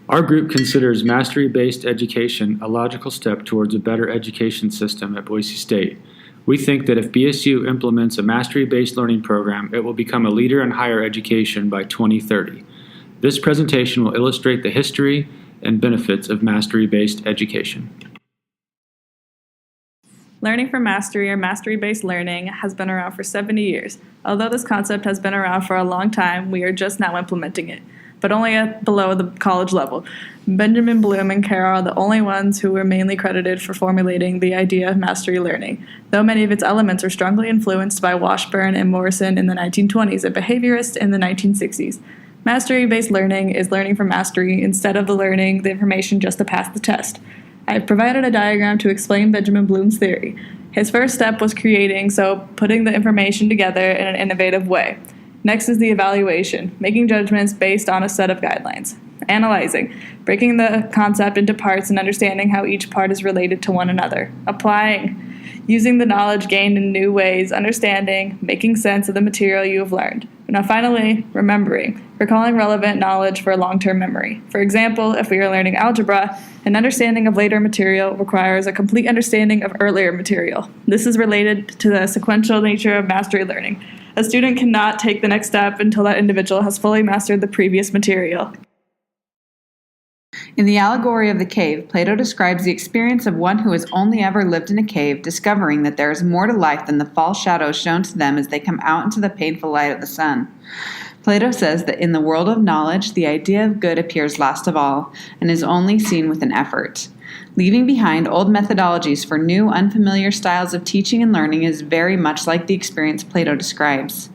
Our group considers mastery-based education a logical step towards a better education system at Boise State. We think that if BSU implements a mastery-based learning program, it will become a leader in higher education by 2030. This presentation will illustrate the history and benefits of mastery-based education. Learning for mastery or mastery-based learning has been around for 70 years. Although this concept has been around for a long time, we are just now implementing it, but only at below the college level. Benjamin Bloom and Carroll are the only ones who were mainly credited for formulating the idea of mastery learning, though many of its elements are strongly influenced by Washburn and Morrison in the 1920s and behaviorists in the 1960s. Mastery-based learning is learning for mastery instead of the information just to pass the test. I have provided a diagram to explain Benjamin Bloom's theory. His first step was putting the information together in an innovative way. Next is the evaluation, making judgments based on a set of guidelines. Analyzing, breaking the concept into parts and understanding how each part is related to one another. Applying, using the knowledge gained in new ways, understanding, making sense of the material you have learned. Now finally, remembering, recalling relevant knowledge for long-term memory. For example, if we are learning algebra, an understanding of later material requires a complete understanding of earlier material. This is related to the sequential nature of mastery learning. A student cannot take the next step until that individual has fully mastered the previous material. In the allegory of the cave, Plato describes the experience of one who has only ever lived in a cave, discovering that there is more to life than the false shadows shown to them as they come out into the painful light of the sun. Plato says that in the world of knowledge, the idea of good appears last of all, and is only seen with an effort. Leaving behind old methodologies for new, unfamiliar styles of teaching and learning is very much like the experience Plato describes.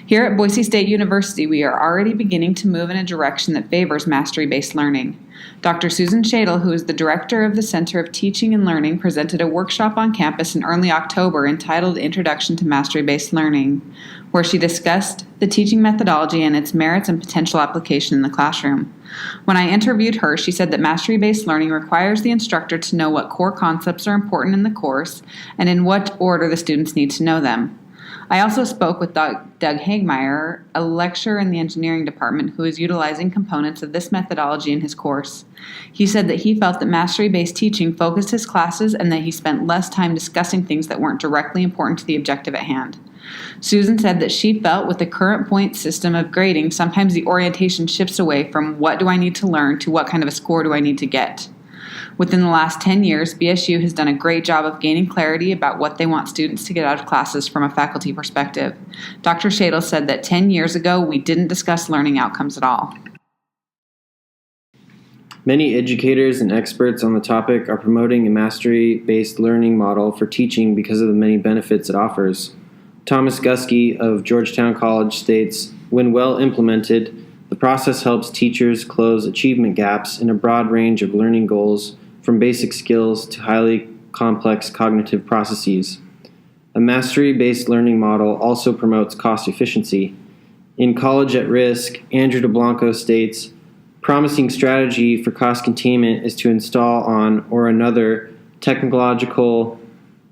Here at Boise State University, we are already beginning to move in a direction that favors mastery-based learning. Dr. Susan Shadle, who is the director of the Center of Teaching and Learning, presented a workshop on campus in early October entitled Introduction to Mastery-Based Learning, where she discussed the teaching methodology and its merits and potential application in the classroom. When I interviewed her, she said that mastery-based learning requires the instructor to know what core concepts are important in the course and in what order the students need to know them. I also spoke with Doug Hagmeyer, a lecturer in the engineering department who is utilizing components of this methodology in his course. He said that he felt that mastery-based teaching focused his classes and that he spent less time discussing things that weren't directly important to the objective at hand. Susan said that she felt with the current point system of grading, sometimes the orientation shifts away from what do I need to learn to what kind of a score do I need to get. Within the last 10 years, BSU has done a great job of gaining clarity about what they want students to get out of classes from a faculty perspective. Dr. Shadle said that 10 years ago, we didn't discuss learning outcomes at all. Many educators and experts on the topic are promoting a mastery-based learning model for teaching because of the many benefits it offers. Thomas Guskey of Georgetown College states, when well implemented, the process helps teachers close achievement gaps in a broad range of learning goals, from basic skills to highly complex cognitive processes. A mastery-based learning model also promotes cost efficiency. In College at Risk, Andrew DeBlanco states, promising strategy for cost containment is to install on or another technological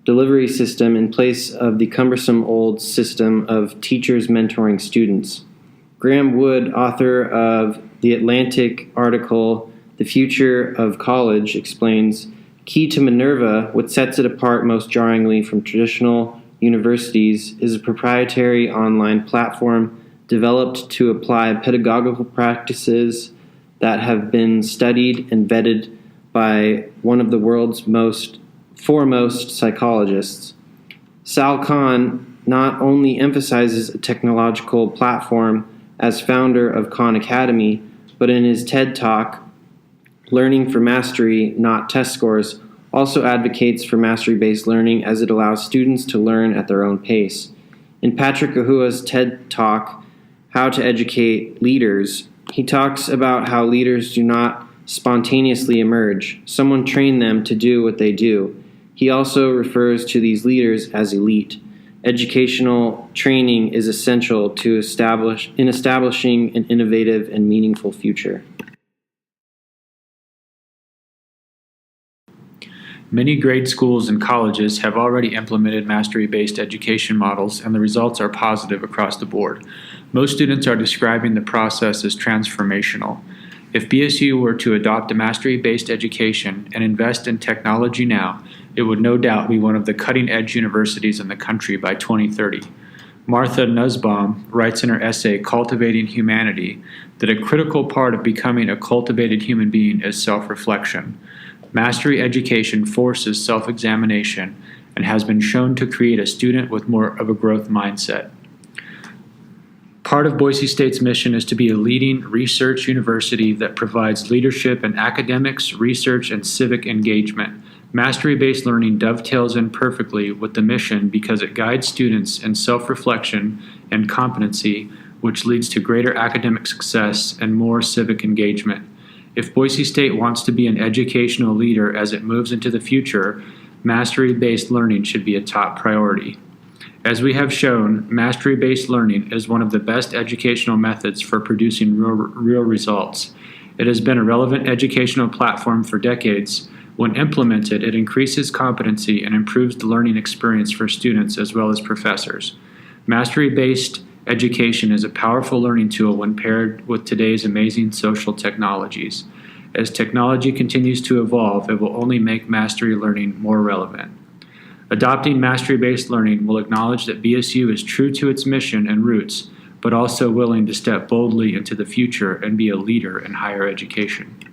delivery system in place of the cumbersome old system of teachers mentoring students. Graham Wood, author of the Atlantic article, The Future of College, explains, key to Minerva, what sets it apart most jarringly from traditional universities, is a proprietary online platform developed to apply pedagogical practices that have been studied and vetted by one of the world's foremost psychologists. Sal Khan not only emphasizes a technological platform as founder of Khan Academy, but in his TED Talk, Learning for Mastery, Not Test Scores, also advocates for mastery-based learning as it allows students to learn at their own pace. In Patrick Ahua's TED Talk, How to Educate Leaders, he talks about how leaders do not spontaneously emerge. Someone trained them to do what they do. He also refers to these leaders as elite. Educational training is essential to establishing an innovative and meaningful future. Many grade schools and colleges have already implemented mastery-based education models, and the results are positive across the board. Most students are describing the process as transformational. If BSU were to adopt a mastery-based education and invest in technology now, it would no doubt be one of the cutting-edge universities in the country by 2030. Martha Nussbaum writes in her essay, Cultivating Humanity, that a critical part of becoming a cultivated human being is self-reflection. Mastery education forces self-examination and has been shown to create a student with more of a growth mindset. Part of Boise State's mission is to be a leading research university that provides leadership in academics, research, and civic engagement. Mastery-based learning dovetails in perfectly with the mission because it guides students in self-reflection and competency, which leads to greater academic success and more civic engagement. If Boise State wants to be an educational leader as it moves into the future, mastery-based learning should be a top priority. As we have shown, mastery-based learning is one of the best educational methods for producing real results. It has been a relevant educational platform for decades. When implemented, it increases competency and improves the learning experience for students as well as professors. Mastery-based education is a powerful learning tool when paired with today's amazing social technologies. As technology continues to evolve, it will only make mastery learning more relevant. Adopting mastery-based learning will acknowledge that BSU is true to its mission and roots, but also willing to step boldly into the future and be a leader in higher education.